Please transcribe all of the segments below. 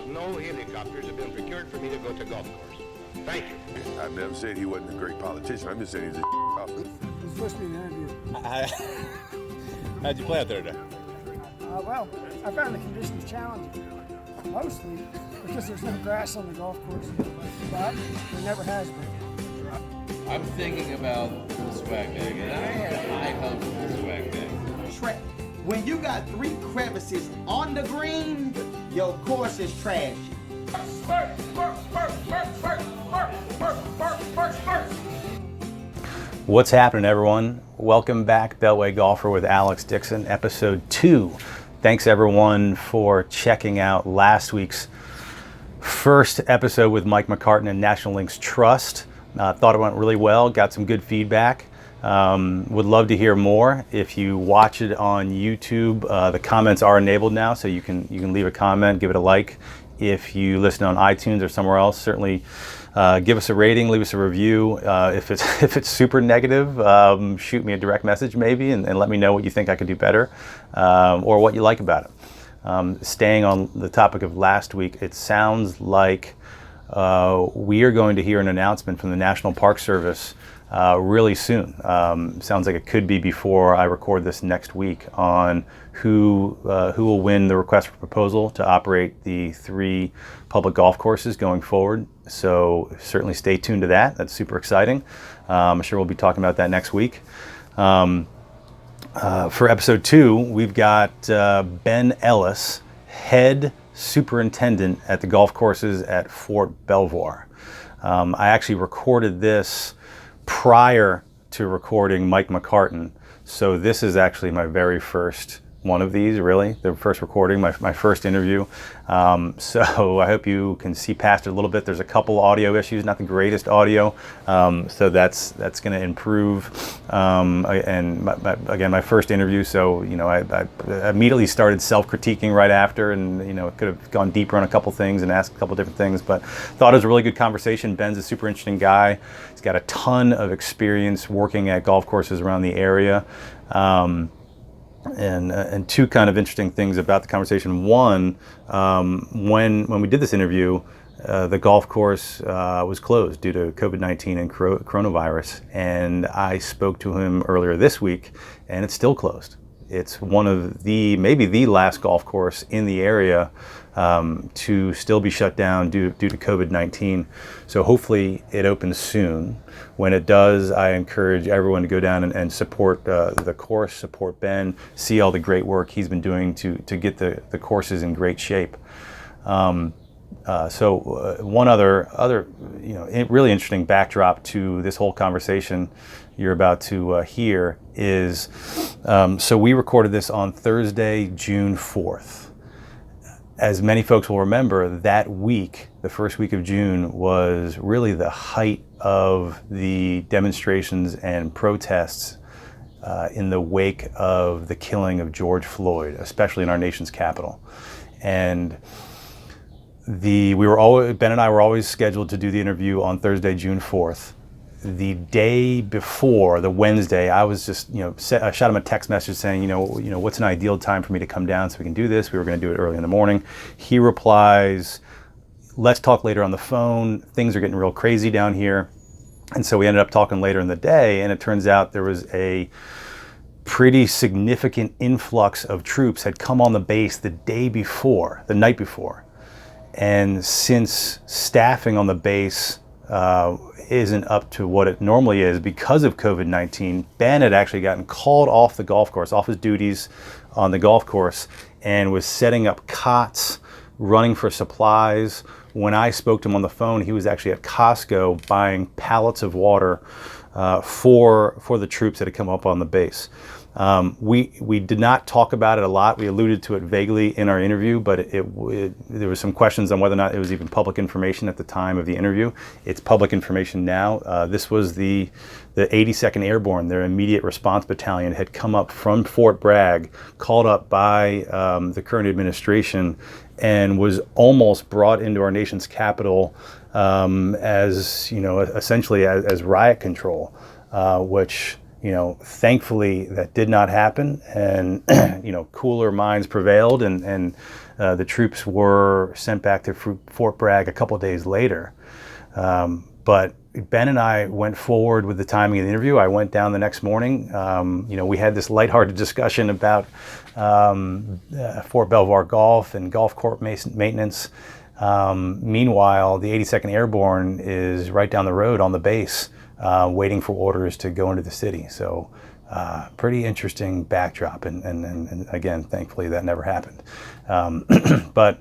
No helicopters have been procured for me to go to golf course. Thank you. I've never said he wasn't a great politician. I'm just saying he's a officer. He's supposed to be an interview. How'd you play out there today? Well, I found the conditions challenging, mostly because there's no grass on the golf course, but there never has been. I'm thinking about the swag bag, and I had high hopes for the swag bag. Track. When you got 3 crevices on the green, your course is trashy. What's happening, everyone? Welcome back, Beltway Golfer with Alex Dixon, episode 2. Thanks, everyone, for checking out last week's first episode with Mike McCartan and National Links Trust. Thought it went really well, got some good feedback. Would love to hear more. If you watch it on YouTube, the comments are enabled now, so you can leave a comment, give it a like. If you listen on iTunes or somewhere else, certainly give us a rating, leave us a review. If it's super negative, shoot me a direct message maybe, and let me know what you think I could do better, or what you like about it. Staying on the topic of last week, it sounds like we are going to hear an announcement from the National Park Service really soon. Sounds like it could be before I record this next week on who will win the request for proposal to operate the 3 public golf courses going forward. So certainly stay tuned to that. That's super exciting. I'm sure we'll be talking about that next week. For episode 2, we've got Ben Ellis, head superintendent at the golf courses at Fort Belvoir. I actually recorded this prior to recording Mike McCartan, so this is actually my very first one of these, really, the first recording, my first interview. So I hope you can see past it a little bit. There's a couple audio issues, not the greatest audio, so that's going to improve. And again, my first interview, so I immediately started self-critiquing right after, and could have gone deeper on a couple things and asked a couple different things, but thought it was a really good conversation. Ben's a super interesting guy. He's got a ton of experience working at golf courses around the area. And 2 kind of interesting things about the conversation. One, when we did this interview, the golf course was closed due to COVID-19 and coronavirus, and I spoke to him earlier this week, and it's still closed. It's one of maybe the last golf course in the area to still be shut down due to COVID-19. So hopefully it opens soon. When it does, I encourage everyone to go down and support the course, support Ben, see all the great work he's been doing to get the courses in great shape. One other really interesting backdrop to this whole conversation you're about to hear is, so we recorded this on Thursday, June 4th. As many folks will remember, that week, the first week of June, was really the height of the demonstrations and protests in the wake of the killing of George Floyd, especially in our nation's capital. And Ben and I were always scheduled to do the interview on Thursday, June 4th. The day before, the Wednesday, I was just, I shot him a text message saying, what's an ideal time for me to come down so we can do this? We were going to do it early in the morning. He replies, let's talk later on the phone. Things are getting real crazy down here. And so we ended up talking later in the day, and it turns out there was a pretty significant influx of troops had come on the base the night before. And since staffing on the base isn't up to what it normally is because of COVID-19, Ben had actually gotten called off the golf course, off his duties on the golf course, and was setting up cots, running for supplies. When I spoke to him on the phone, he was actually at Costco buying pallets of water for the troops that had come up on the base. We did not talk about it a lot. We alluded to it vaguely in our interview, but there was some questions on whether or not it was even public information at the time of the interview. It's public information now. This was the 82nd Airborne, their immediate response battalion, had come up from Fort Bragg, called up by the current administration, and was almost brought into our nation's capital as, essentially as riot control, which, thankfully that did not happen, and, cooler minds prevailed, and The troops were sent back to Fort Bragg a couple days later. But Ben and I went forward with the timing of the interview. I went down the next morning. We had this lighthearted discussion about Fort Belvoir Golf and golf court maintenance. Meanwhile, the 82nd Airborne is right down the road on the base, waiting for orders to go into the city. So pretty interesting backdrop. And again, thankfully that never happened. But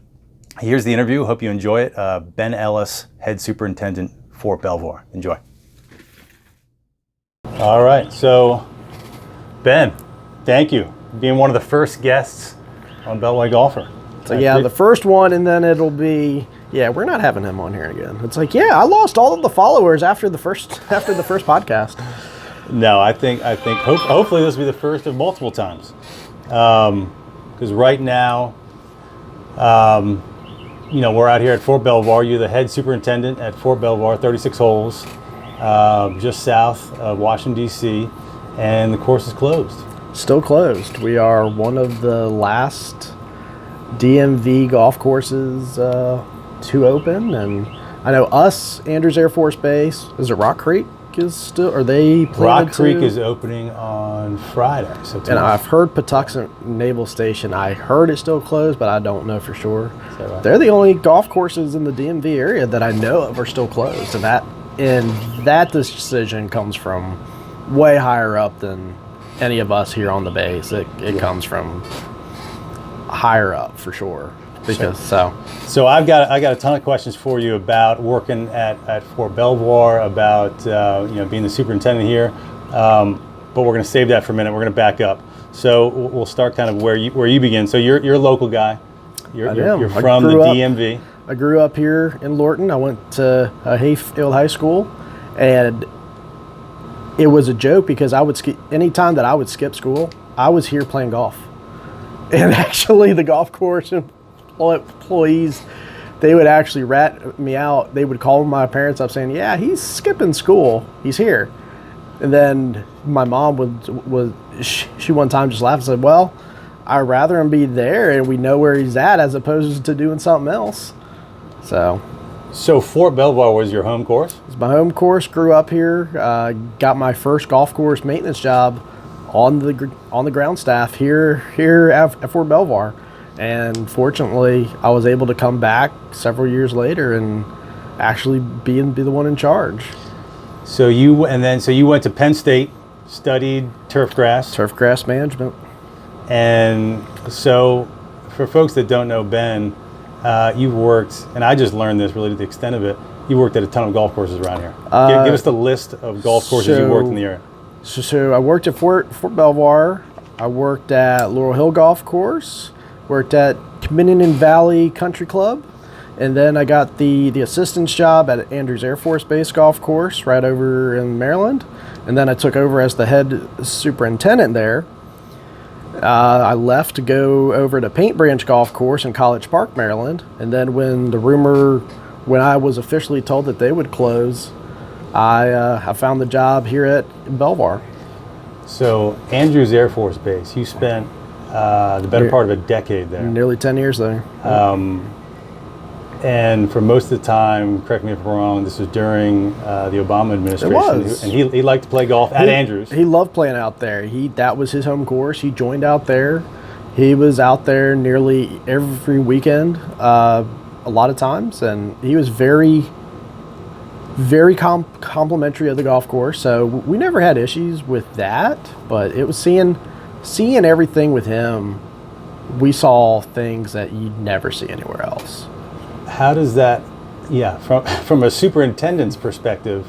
here's the interview. Hope you enjoy it. Ben Ellis, Head Superintendent, Fort Belvoir. Enjoy. All right, so Ben, thank you for being one of the first guests on Beltway Golfer. So yeah, the first one, and then it'll be, we're not having him on here again. It's like, I lost all of the followers after the first podcast. No, I think hopefully this will be the first of multiple times, because right now, we're out here at Fort Belvoir. You're the head superintendent at Fort Belvoir, 36 holes, just south of Washington, D.C., and the course is closed. Still closed. We are one of the last DMV golf courses to open, and I know Andrews Air Force Base, is it Rock Creek is still, are they planning Rock Creek is opening on Friday. So and I've heard Patuxent Naval Station, I heard it's still closed, but I don't know for sure. Is that right? They're the only golf courses in the DMV area that I know of are still closed, and that decision comes from way higher up than any of us here on the base. It comes from higher up for sure. Because so I've got a ton of questions for you about working at Fort Belvoir, about being the superintendent here, but we're going to save that for a minute. We're going to back up. So we'll start kind of where you begin. So you're a local guy. You're from the DMV. I grew up here in Lorton. I went to Hayfield High School, and it was a joke because I would anytime that I would skip school, I was here playing golf. And actually, the golf course employees, they would actually rat me out. They would call my parents up saying, "Yeah, he's skipping school. He's here." And then my mom she one time just laughed and said, "Well, I'd rather him be there and we know where he's at as opposed to doing something else." So Fort Belvoir was your home course? It's my home course. Grew up here. Got my first golf course maintenance job on the ground staff here at Fort Belvoir. And fortunately, I was able to come back several years later and actually be the one in charge. So you went to Penn State, studied turfgrass management. And so, for folks that don't know Ben, you've worked, and I just learned this really to the extent of it. You worked at a ton of golf courses around here. Give us the list of golf courses you worked in the area. So I worked at Fort Belvoir. I worked at Laurel Hill Golf Course. Worked at Dominion Valley Country Club, and then I got the assistant's job at Andrews Air Force Base Golf Course right over in Maryland, and then I took over as the head superintendent there. I left to go over to Paint Branch Golf Course in College Park, Maryland, and then when I was officially told that they would close, I found the job here at Belvoir. So Andrews Air Force Base, you spent the better part of a decade there. Nearly 10 years there. And for most of the time, correct me if I'm wrong, this was during the Obama administration. It was. And he liked to play golf at Andrews. He loved playing out there. That was his home course. He joined out there. He was out there nearly every weekend, a lot of times. And he was very, very complimentary of the golf course. So we never had issues with that. But it was seeing everything with him, we saw things that you'd never see anywhere else. How does that, from a superintendent's perspective,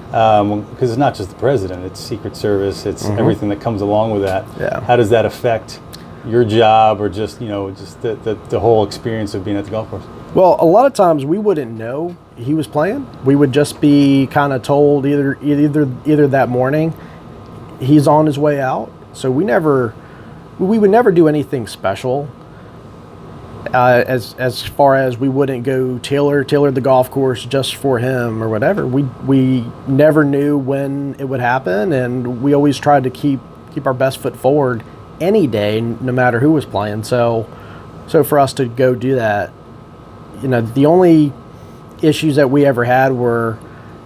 because it's not just the president, it's Secret Service, it's everything that comes along with that. Yeah. How does that affect your job or just the whole experience of being at the golf course? Well, a lot of times we wouldn't know he was playing. We would just be kind of told either that morning he's on his way out. So we would never do anything special. As far as we wouldn't go tailor the golf course just for him or whatever. We never knew when it would happen, and we always tried to keep our best foot forward any day, no matter who was playing. So So for us to go do that, you know, the only issues that we ever had were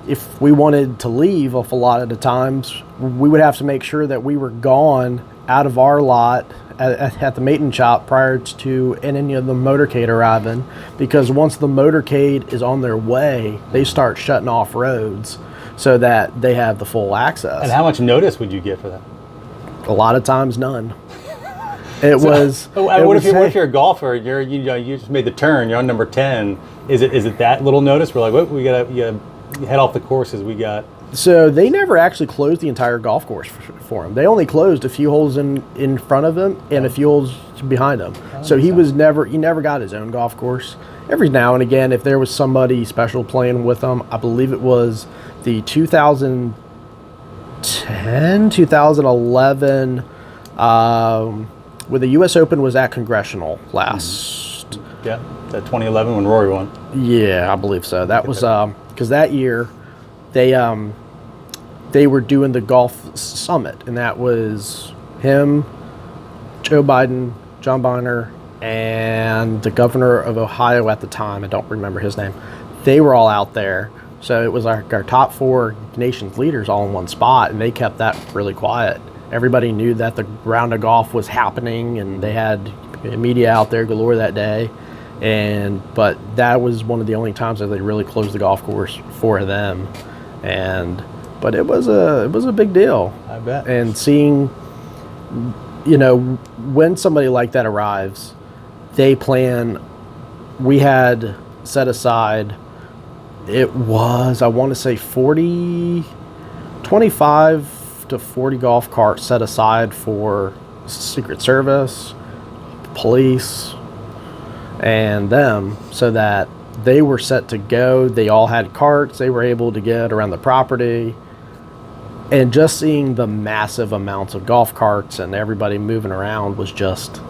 if we wanted to leave a lot of the times, we would have to make sure that we were gone out of our lot at the maintenance shop prior to any of the motorcade arriving, because once the motorcade is on their way, they start shutting off roads so that they have the full access. And how much notice would you get for that? A lot of times, none. What if you're a golfer? You just made the turn. You're on number 10. Is it that little notice? We're like, what? We gotta head off the courses. We got. So they never actually closed the entire golf course for him. They only closed a few holes in front of him and a few holes behind him. So he never got his own golf course. Every now and again, if there was somebody special playing with him, I believe it was the 2010, 2011, when the U.S. Open was at Congressional last. Yeah, that 2011 when Rory won. Yeah, I believe so. That was because that year they were doing the golf summit, and that was him, Joe Biden, John Boehner, and the governor of Ohio at the time. I don't remember his name. They were all out there. So it was our top 4 nation's leaders all in one spot, and they kept that really quiet. Everybody knew that the round of golf was happening, and they had media out there galore that day. But that was one of the only times that they really closed the golf course for them. But it was a big deal. I bet. And seeing, you know, when somebody like that arrives, they plan. We had set aside. It was, I want to say 25 to 40 golf carts set aside for Secret Service, police, and them, so that they were set to go. They all had carts. They were able to get around the property. And just seeing the massive amounts of golf carts and everybody moving around was just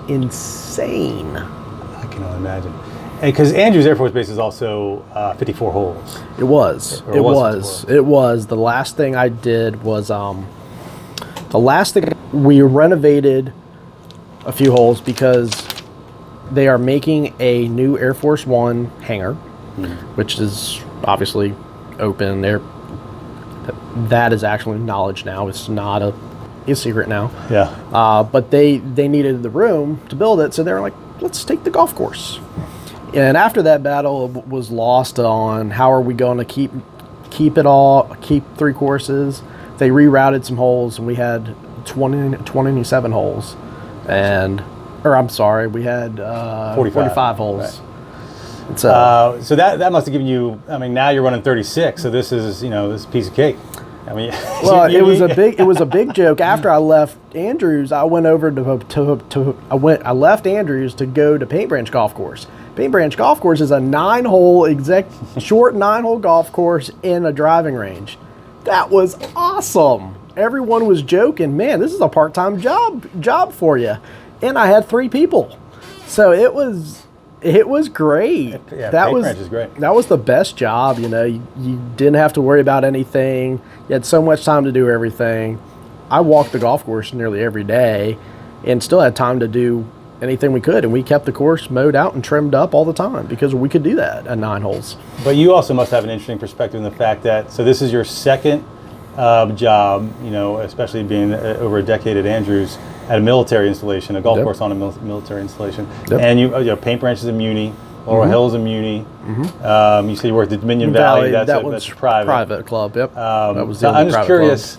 insane. I can only imagine. Because Andrews Air Force Base is also 54 holes. It was. The last thing I did was we renovated a few holes because they are making a new Air Force One hangar, which is obviously open. That is actually knowledge now. It's not a secret now. Yeah. But they needed the room to build it, so they were like, let's take the golf course. And after that battle was lost on how are we going to keep 3 courses, they rerouted some holes, and we had 27 holes. We had 45 holes. Right. So that must have given you, I mean, now you're running 36, so this is, this is a piece of cake. I mean, well, it was a big joke. After I left Andrews, I went over I left Andrews to go to Paint Branch Golf Course. Paint Branch Golf Course is a 9-hole short 9-hole golf course in a driving range. That was awesome. Everyone was joking, man, this is a part-time job for you. And I had 3 people. So it was great. Yeah, Paint Branch is great. That was the best job, you didn't have to worry about anything. You had so much time to do everything. I walked the golf course nearly every day and still had time to do anything we could, and we kept the course mowed out and trimmed up all the time because we could do that at 9 holes. But you also must have an interesting perspective in the fact that, so this is your second job, especially being over a decade at Andrews, at a military installation, a golf course on a military installation. Yep. And you Paint Branch is a Muni, Laurel Hill is a Muni. You said you worked at Dominion Valley. That's private. Private club, yep. That was I'm just curious,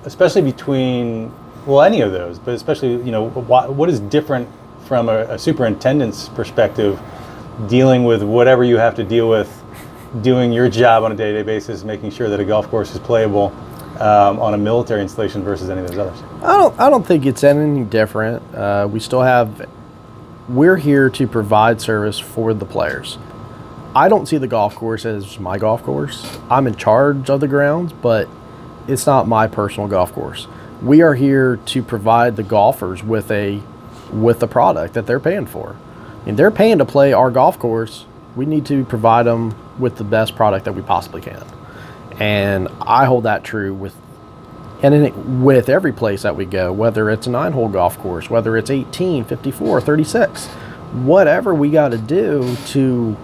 especially between, any of those, but especially, what is different from a superintendent's perspective, dealing with whatever you have to deal with, doing your job on a day-to-day basis, making sure that a golf course is playable on a military installation versus any of those others? I don't think it's anything different. We're here to provide service for the players. I don't see the golf course as my golf course. I'm in charge of the grounds, but it's not my personal golf course. We are here to provide the golfers with the product that they're paying for. And they're paying to play our golf course. We need to provide them with the best product that we possibly can. And I hold that true with with every place that we go, whether it's a 9-hole golf course, whether it's 18, 54, 36, whatever we got to do to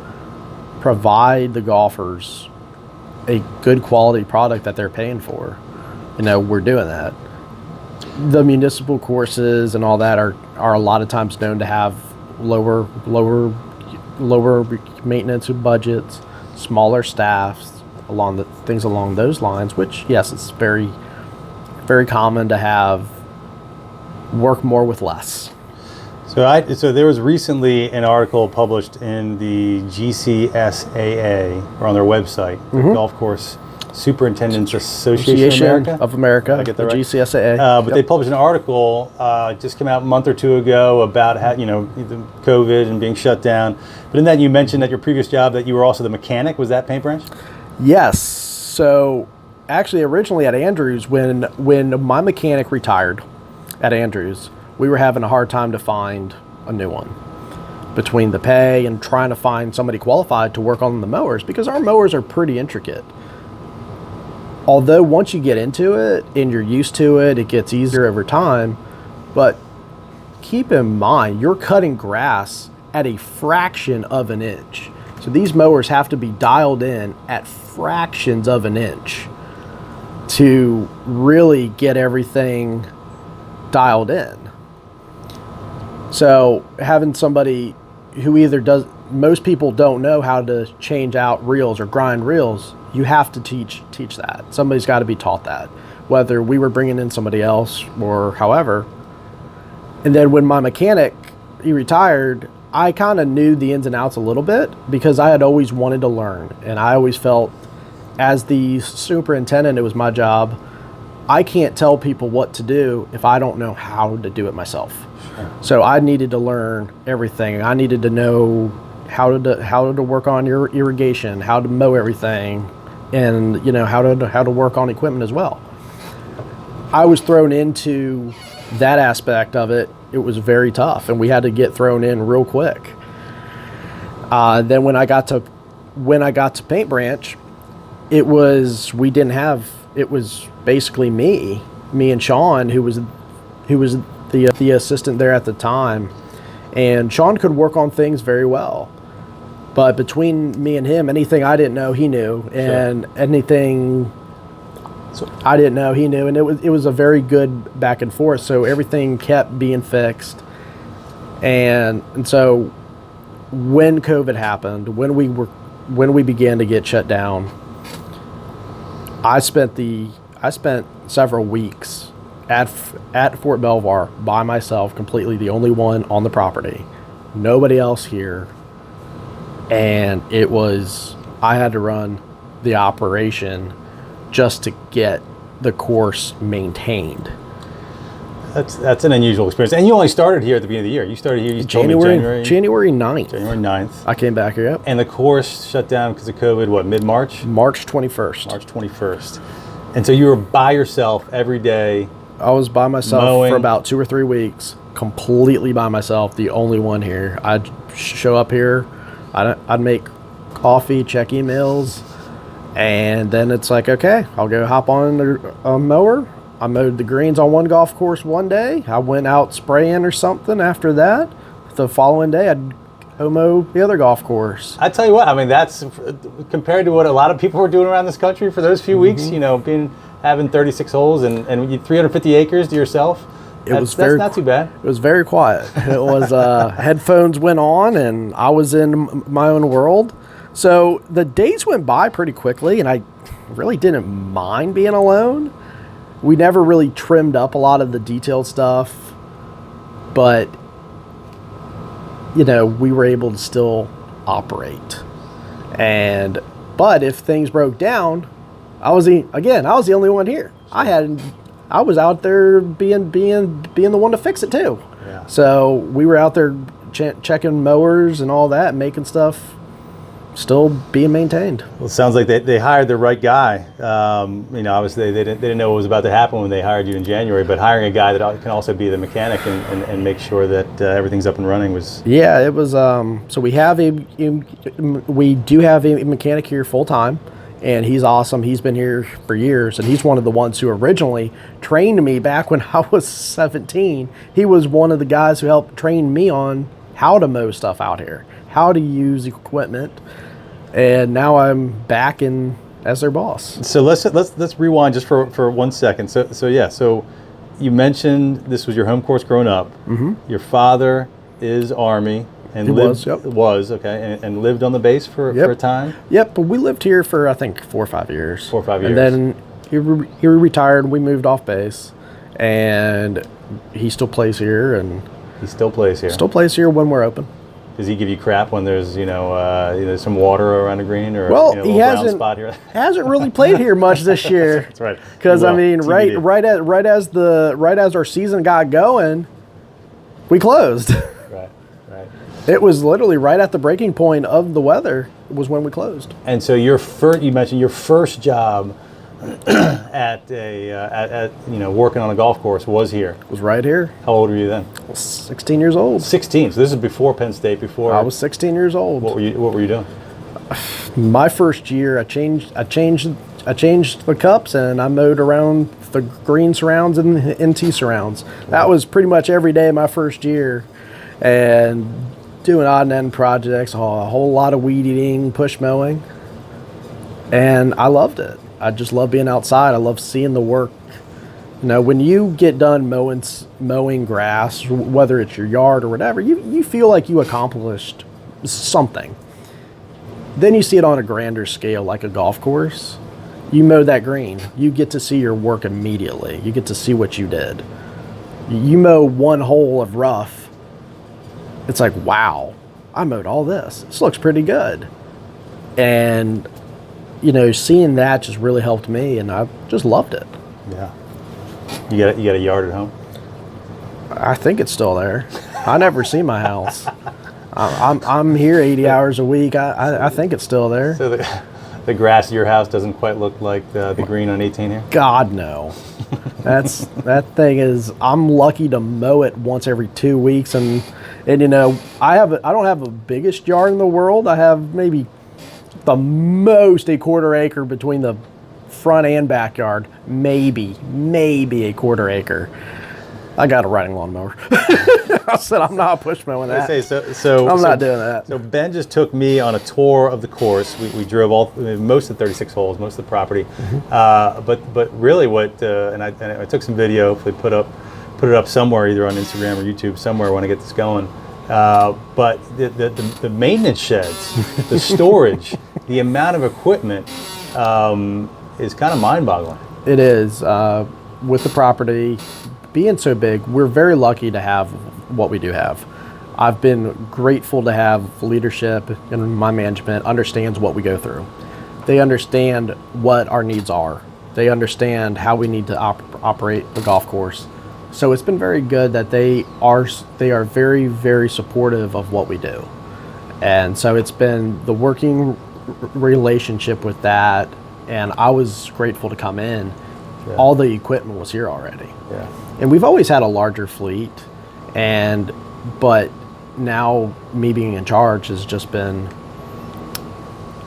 provide the golfers a good quality product that they're paying for, we're doing that. The municipal courses and all that are a lot of times known to have lower maintenance budgets, smaller staffs, things along those lines, which, yes, it's very, very common to have work more with less. So there was recently an article published in the GCSAA, or on their website, the Golf Course Superintendents Association of America. I get that right? GCSAA. But they published an article just came out a month or two ago about how, the COVID and being shut down. But in that, you mentioned at your previous job that you were also the mechanic. Was that Paint Branch? Yes. So actually, originally at Andrews, when my mechanic retired at Andrews, we were having a hard time to find a new one, between the pay and trying to find somebody qualified to work on the mowers, because our mowers are pretty intricate. Although once you get into it and you're used to it, it gets easier over time. But keep in mind, you're cutting grass at a fraction of an inch. So these mowers have to be dialed in at fractions of an inch to really get everything dialed in. So having somebody who either does, most people don't know how to change out reels or grind reels. You have to teach that. Somebody's got to be taught that, whether we were bringing in somebody else or however. And then when my mechanic, he retired, I kind of knew the ins and outs a little bit because I had always wanted to learn. And I always felt, as the superintendent, it was my job. I can't tell people what to do if I don't know how to do it myself. Sure. So I needed to learn everything. I needed to know how to work on your irrigation, how to mow everything, and how to work on equipment as well. I was thrown into that aspect of it. It was very tough, and we had to get thrown in real quick. Then when I got to Paint Branch, it was basically me and Sean, who was the assistant there at the time, and Sean could work on things very well. But between me and him, anything I didn't know, he knew, and anything I didn't know, he knew, and it was a very good back and forth. So everything kept being fixed, and so when COVID happened, when we began to get shut down, I spent several weeks at Fort Belvoir by myself, completely the only one on the property, nobody else here. And I had to run the operation just to get the course maintained. That's an unusual experience. And you only started here at the beginning of the year. You started here, January 9th. January 9th. I came back here, yep. And the course shut down because of COVID, mid-March? March 21st. March 21st. And so you were by yourself every day? I was by myself mowing for about 2 or 3 weeks, completely by myself, the only one here. I'd show up here, I'd make coffee, check emails, and then it's like, okay, I'll go hop on a mower. I mowed the greens on one golf course one day. I went out spraying or something after that. The following day, I'd mow the other golf course. I tell you what, I mean, that's compared to what a lot of people were doing around this country for those few weeks, having 36 holes and 350 acres to yourself. That's not too bad. It was very quiet. It was headphones went on and I was in my own world. So the days went by pretty quickly and I really didn't mind being alone. We never really trimmed up a lot of the detailed stuff, but we were able to still operate. But if things broke down, I was the only one here. I was out there being the one to fix it too. Yeah. So we were out there checking mowers and all that, making stuff still being maintained. Well, it sounds like they hired the right guy. Obviously they didn't know what was about to happen when they hired you in January, but hiring a guy that can also be the mechanic and make sure that everything's up and running was. Yeah, it was. So we do have a mechanic here full time, and he's awesome. He's been here for years, and he's one of the ones who originally trained me back when I was 17. He was one of the guys who helped train me on how to mow stuff out here, how to use equipment, and now I'm back in as their boss. So let's rewind just for 1 second. So you mentioned this was your home course growing up. Mm-hmm. Your father is Army. And was okay, and lived on the base for a time. Yep, but we lived here for I think 4 or 5 years. 4 or 5 years. And then he retired. We moved off base, and he still plays here. And he still plays here. Still plays here when we're open. Does he give you crap when there's some water around the green or he hasn't really played here much this year. That's right. Because I mean, right as our season got going, we closed. Right. It was literally right at the breaking point of the weather was when we closed. And so you mentioned your first job at working on a golf course was here. Was right here. How old were you then? 16 years old. 16. So this is before Penn State. Before I was 16 years old. What were you doing? My first year, I changed the cups, and I mowed around the green surrounds and the NT surrounds. That was pretty much every day my first year, and doing odd and end projects, a whole lot of weed eating, push mowing, and I loved it. I just love being outside. I love seeing the work. When you get done mowing grass, whether it's your yard or whatever, you feel like you accomplished something. Then you see it on a grander scale, like a golf course. You mow that green. You get to see your work immediately. You get to see what you did. You mow one hole of rough. It's like, wow, I mowed all this. This looks pretty good. And, seeing that just really helped me, and I just loved it. Yeah. You got a yard at home? I think it's still there. I never see my house. I'm here 80 hours a week. I think it's still there. So the grass at your house doesn't quite look like the green on 18 here? God, no. That thing is, I'm lucky to mow it once every 2 weeks, and I don't have the biggest yard in the world. I have maybe the most a quarter acre between the front and backyard. Maybe a quarter acre. I got a riding lawnmower. I said I'm not push mowing that. I'm not doing that. So Ben just took me on a tour of the course. We drove most of the 36 holes, most of the property. Mm-hmm. But really, and I took some video. Hopefully, put it up somewhere, either on Instagram or YouTube, somewhere when I get this going. But the maintenance sheds, the storage, the amount of equipment is kind of mind-boggling. It is. With the property being so big, we're very lucky to have what we do have. I've been grateful to have leadership and my management understands what we go through. They understand what our needs are. They understand how we need to operate the golf course. So it's been very good that they are very, very supportive of what we do. And so it's been the working relationship with that, and I was grateful to come in. Yeah. All the equipment was here already. Yeah. And we've always had a larger fleet, but now me being in charge has just been,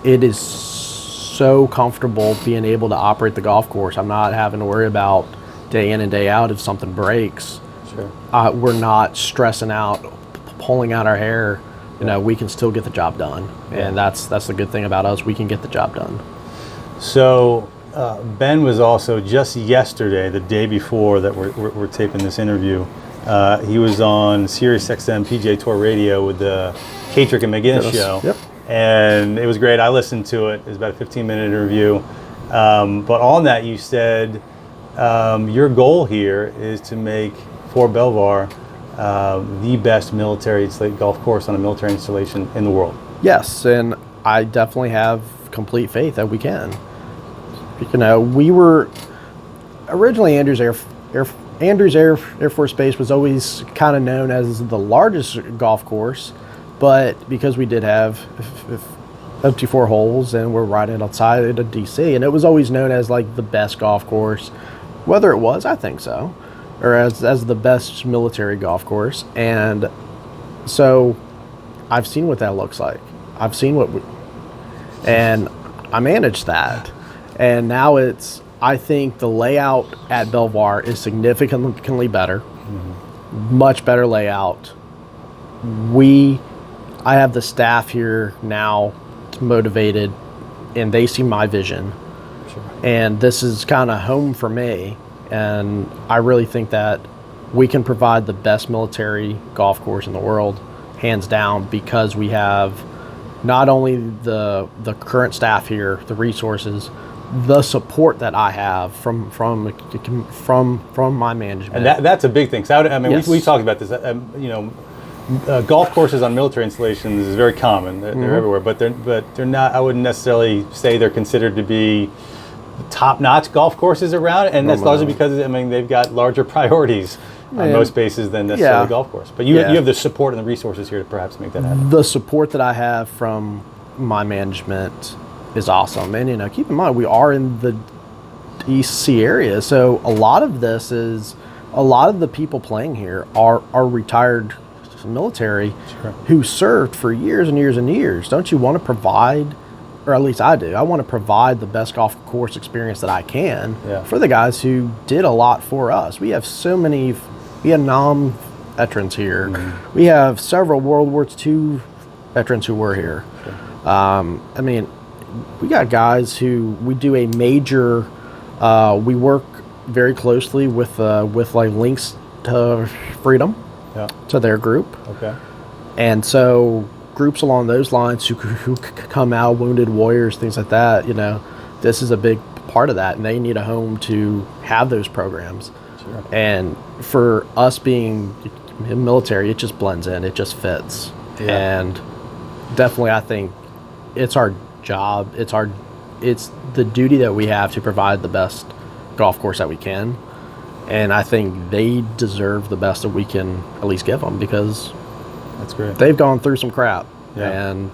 it is so comfortable being able to operate the golf course. I'm not having to worry about day in and day out if something breaks. Sure. We're not stressing out, pulling out our hair. We can still get the job done. Yeah. And that's the good thing about us. We can get the job done. So Ben was also just yesterday, the day before that we're taping this interview, he was on Sirius XM PGA Tour Radio with the Katrek and Maginess show. Yep. And it was great. I listened to it. It was about a 15-minute interview. But on that, you said your goal here is to make Fort Belvoir the best military golf course on a military installation in the world. Yes, and I definitely have complete faith that we can. We were originally Andrews Air Force Base was always kind of known as the largest golf course, but because we did have 54 holes and we're right outside of DC, and it was always known as like the best golf course. Whether it was, I think so, or as the best military golf course. And so I've seen what that looks like. I've seen and I managed that. And now I think the layout at Belvoir is significantly better, much better layout. I have the staff here now motivated, and they see my vision. Sure. And this is kind of home for me. And I really think that we can provide the best military golf course in the world, hands down, because we have not only the current staff here, the resources, the support that I have from my management. And that's a big thing. So Yes. we talked about this. Golf courses on military installations is very common. They're everywhere, but they're not. I wouldn't necessarily say they're considered to be top-notch golf courses around, and that's largely because they've got larger priorities on most bases than necessarily a golf course. But you have the support and the resources here to perhaps make that happen. The support that I have from my management is awesome, and keep in mind we are in the EC area, so a lot of the people playing here are retired military who served for years and years and years. Don't you want to provide, or at least I do, I want to provide the best golf course experience that I can for the guys who did a lot for us. We have so many Vietnam veterans here. We have several World War II veterans who were here. We got guys who we do a major, we work very closely with like Links to Freedom, to their group. Okay. And so groups along those lines who come out, wounded warriors, things like that, this is a big part of that, and they need a home to have those programs. Sure. And for us being military, it just blends in, it just fits. Yeah. And definitely I think it's our job, it's the duty that we have to provide the best golf course that we can. And I think they deserve the best that we can at least give them, because that's great. They've gone through some crap, and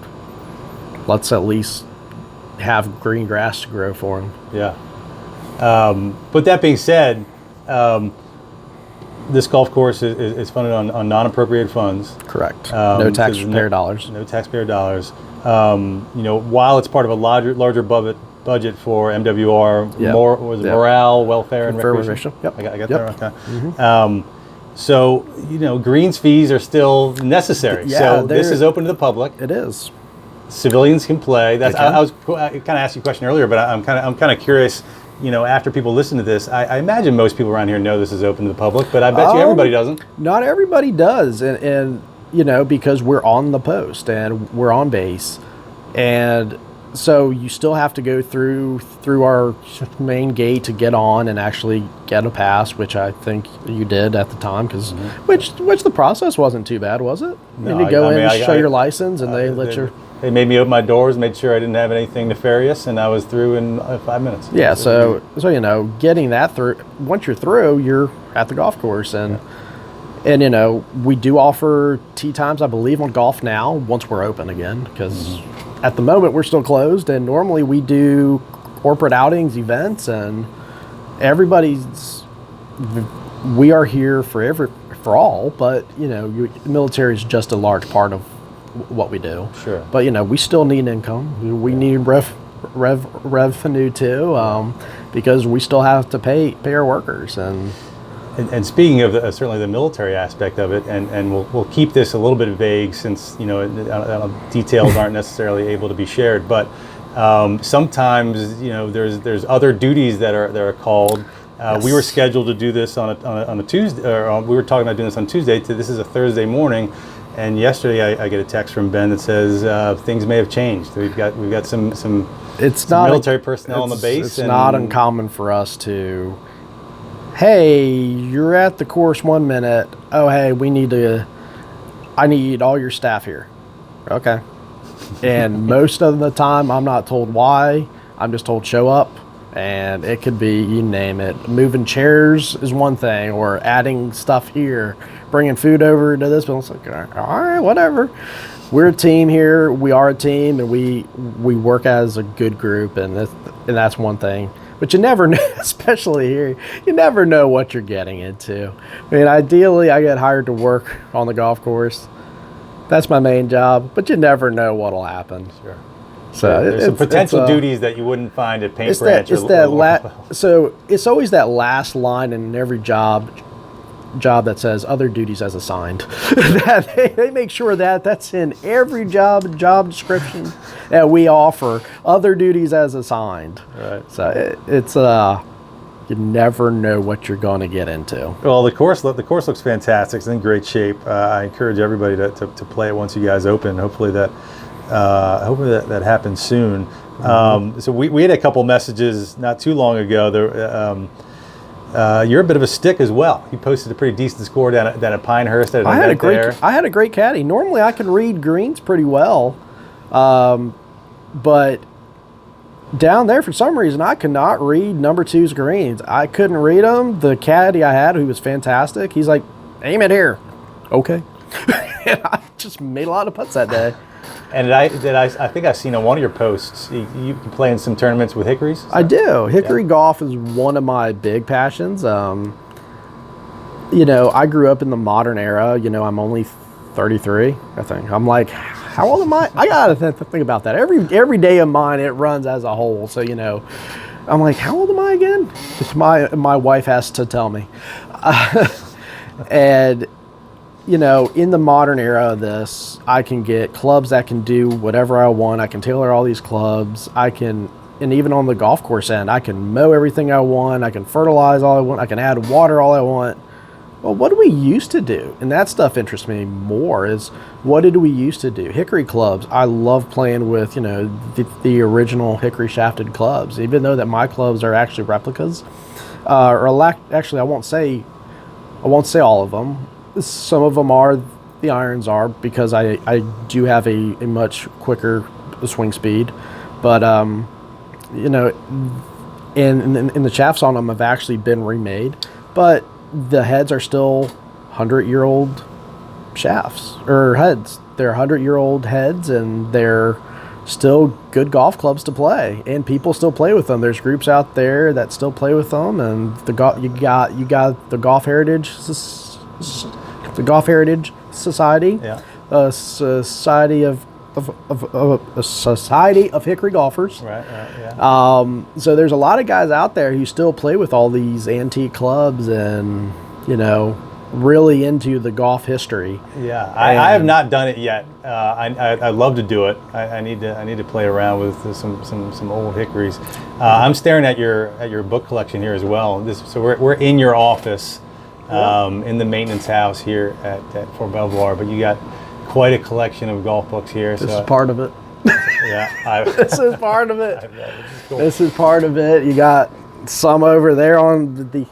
let's at least have green grass to grow for them. Yeah. But that being said, this golf course is funded on non-appropriated funds. Correct. No taxpayer dollars. No taxpayer dollars. While it's part of a larger budget for MWR, morale, welfare, and recreation. Yep. I got there. Okay. Mm-hmm. So greens fees are still necessary. So this is open to the public. It is. Civilians can play. I kind of asked you a question earlier, but I'm kind of curious. After people listen to this, I imagine most people around here know this is open to the public, but I bet you everybody doesn't. Not everybody does, and because we're on the post and we're on base, and so you still have to go through our main gate to get on and actually get a pass, which I think you did at the time, because which the process wasn't too bad, was it? No, you go in and show your license, and they let you. They made me open my doors, made sure I didn't have anything nefarious, and I was through in 5 minutes. Yeah, so getting that through. Once you're through, you're at the golf course, and we do offer tee times, I believe, on Golf Now once we're open again, because at the moment we're still closed, and normally we do corporate outings, events, and we are here for all, but military is just a large part of what we do. Sure. But we still need income. We need revenue too, because we still have to pay our workers. And speaking of certainly the military aspect of it, and we'll keep this a little bit vague, since details aren't necessarily able to be shared. But sometimes there's other duties that are called. Yes. We were scheduled to do this on a Tuesday, or we were talking about doing this on Tuesday. This is a Thursday morning. And yesterday, I get a text from Ben that says things may have changed. We've got some military personnel on the base. It's not uncommon for us to, hey, you're at the course 1 minute. Oh, hey, I need all your staff here. Okay. And most of the time, I'm not told why. I'm just told show up. And it could be, you name it. Moving chairs is one thing, or adding stuff here, bringing food over to this. But it's like, all right, whatever. We're a team here. We are a team, and we work as a good group, and that's one thing. But you never know, especially here, you never know what you're getting into. I mean, ideally, I get hired to work on the golf course. That's my main job, but you never know what'll happen. Sure. So There's some potential it's, duties that you wouldn't find at Paint It's Branch. that. It's that. So it's always that last line in every job that says other duties as assigned. That they make sure that that's in every job description that we offer. Other duties as assigned. Right. So it's you never know what you're going to get into. Well, the course looks fantastic. It's in great shape. I encourage everybody to play it once you guys open. Hopefully that happens soon. So we had a couple messages not too long ago. There, you're a bit of a stick as well. You posted a pretty decent score down at Pinehurst at an event there. I had a great caddy. Normally I can read greens pretty well, but down there for some reason I could not read number two's greens. I couldn't read them. The caddy I had, who was fantastic, he's like, aim it here. Okay. And I just made a lot of putts that day. And I think I've seen on one of your posts, you play in some tournaments with Hickories? I do. Hickory golf is one of my big passions. I grew up in the modern era. I'm only 33, I think. I'm like, how old am I? I gotta think about that. Every day of mine, it runs as a whole. So, I'm like, how old am I again? Just my wife has to tell me. And in the modern era of this, I can get clubs that can do whatever I want. I can tailor all these clubs. And even on the golf course end, I can mow everything I want. I can fertilize all I want. I can add water all I want. Well, what do we used to do? And that stuff interests me more is, what did we used to do? Hickory clubs. I love playing with, the original hickory shafted clubs, even though that my clubs are actually replicas. Actually, I won't say all of them. Some of them are, the irons are, because I do have a much quicker swing speed. But, and the shafts on them have actually been remade. But the heads are still 100-year-old shafts, or heads. They're 100-year-old heads, and they're still good golf clubs to play. And people still play with them. There's groups out there that still play with them. And you got the Golf Heritage Society, a society of Hickory golfers. Right, yeah. So there's a lot of guys out there who still play with all these antique clubs and, really into the golf history. Yeah, I have not done it yet. I love to do it. I need to play around with some old hickories. I'm staring at your book collection here as well. So we're in your office. In the maintenance house here at Fort Belvoir, but you got quite a collection of golf books here. This is part of it. Yeah, this is part of it. This is part of it. You got some over there on the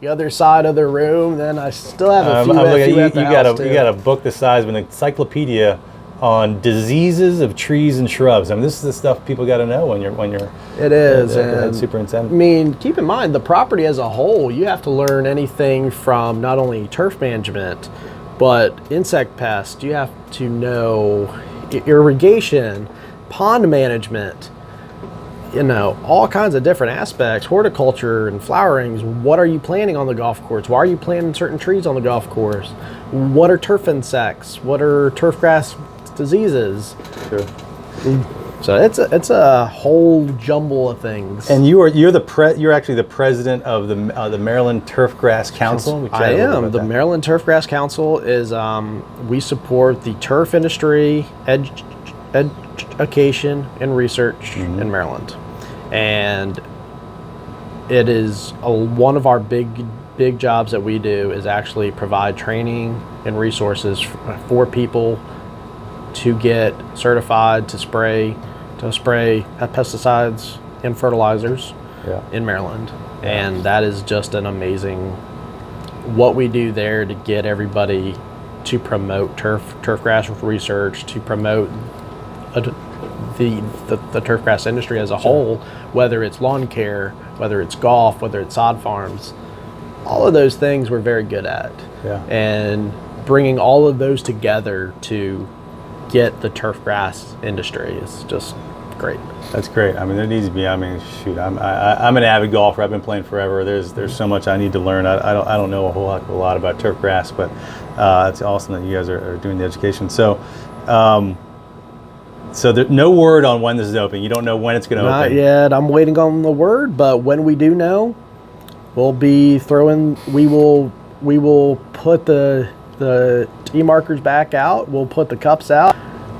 other side of the room. Then I still have a few. You got a book the size of an encyclopedia on diseases of trees and shrubs. I mean, this is the stuff people got to know when you're. It is, and superintendent. I mean, keep in mind the property as a whole. You have to learn anything from not only turf management, but insect pests. You have to know irrigation, pond management. All kinds of different aspects, horticulture and flowerings. What are you planting on the golf course? Why are you planting certain trees on the golf course? What are turf insects? What are turf grass diseases? Sure. So it's a whole jumble of things. And you're actually the president of the Maryland Turfgrass Council. I am. The Maryland Turfgrass Council is we support the turf industry, education, and research in Maryland, and it is one of our big jobs that we do is actually provide training and resources for people to get certified to spray pesticides and fertilizers in Maryland. And that is just an amazing what we do there to get everybody to promote turfgrass research, to promote the turfgrass industry as a whole, whether it's lawn care, whether it's golf, whether it's sod farms. All of those things we're very good at. Yeah. And bringing all of those together to get the turfgrass industry is just great. That's great. I mean, there needs to be. I mean, shoot, I'm an avid golfer. I've been playing forever. There's so much I need to learn. I don't know a whole lot about turfgrass, but it's awesome that you guys are doing the education. So, So there's no word on when this is open. You don't know when it's going to Not open. yet. I'm waiting on the word, but when we do know, we'll be throwing. We will put the tee markers back out. We'll put the cups out.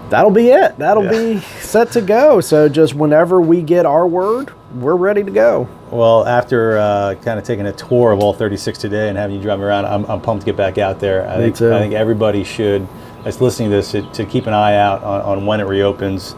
That'll be it. That'll be set to go. So just whenever we get our word, we're ready to go. Well, after kind of taking a tour of all 36 today and having you drive me around, I'm pumped to get back out there. I think everybody should, that's listening to this, to keep an eye out on when it reopens.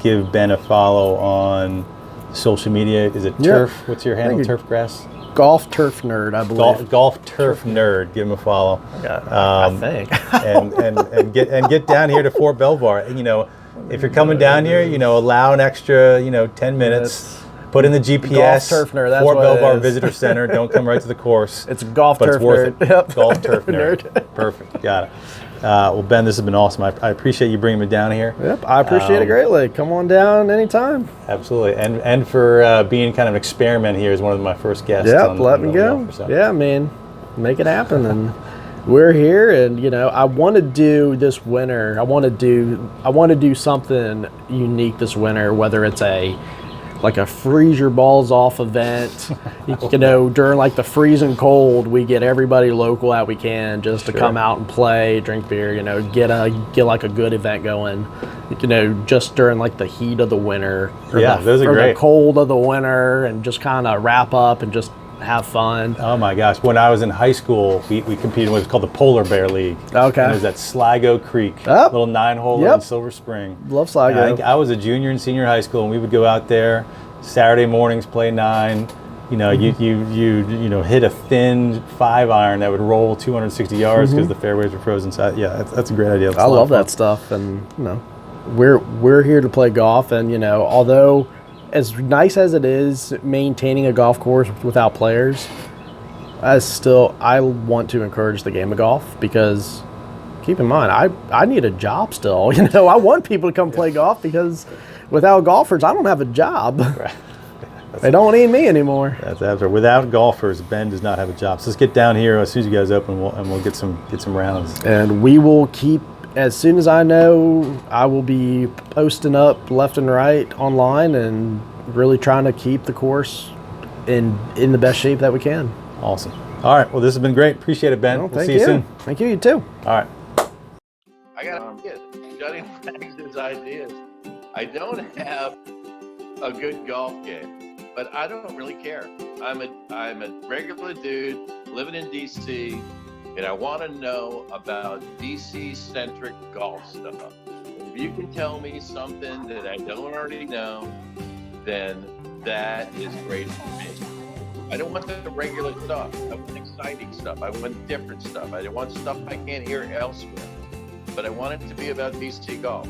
Give Ben a follow on social media. Is it Turf? What's your handle? Turfgrass? Golf Turf Nerd, I believe. Golf Turf Nerd. Give him a follow. I think. and get down here to Fort Belvoir. You know, if you're coming down here, you know, allow an extra 10 minutes. Put in the GPS. Golf Turf Nerd. That's Fort what Belvoir it is. Visitor Center. Don't come right to the course. It's Golf but Turf it's worth Nerd. it. Yep. Golf Turf Nerd. Perfect. Got it. Well, Ben, this has been awesome. I appreciate you bringing me down here. Yep, I appreciate it greatly. Come on down anytime. Absolutely, and for being kind of an experiment here as one of my first guests. Yep, let me go. Yeah, man, make it happen. And we're here, and I want to do this winter. I want to do something unique this winter, whether it's like a freeze your balls off event. During like the freezing cold, we get everybody local out we can just to come out and play, drink beer, get like a good event going. Just during like the heat of the winter. Those are great. The cold of the winter, and just kind of wrap up and just have fun. Oh my gosh. When I was in high school, we competed in what's called the Polar Bear League. Okay. And it was at Sligo Creek, little 9-hole in Silver Spring. Love Sligo. I think I was a junior and senior high school, and we would go out there Saturday mornings, play 9. You hit a thin 5-iron that would roll 260 yards because the fairways were frozen. So that's a great idea. I love that stuff, and we're here to play golf, and although as nice as it is maintaining a golf course without players, I want to encourage the game of golf, because keep in mind, I need a job still. I want people to come play golf, because without golfers, I don't have a job. Right. They don't need me anymore. That's absolutely. Without golfers, Ben does not have a job. So let's get down here as soon as you guys open, and we'll get some rounds. And we will keep. As soon as I know, I will be posting up left and right online and really trying to keep the course in the best shape that we can. Awesome. All right. Well, this has been great. Appreciate it, Ben. We'll see you soon. Thank you. You too. All right. I got to get Johnny Wags' ideas. I don't have a good golf game, but I don't really care. I'm a regular dude living in DC. And I want to know about DC-centric golf stuff. If you can tell me something that I don't already know, then that is great for me. I don't want the regular stuff. I want exciting stuff. I want different stuff. I want stuff I can't hear elsewhere. But I want it to be about DC golf.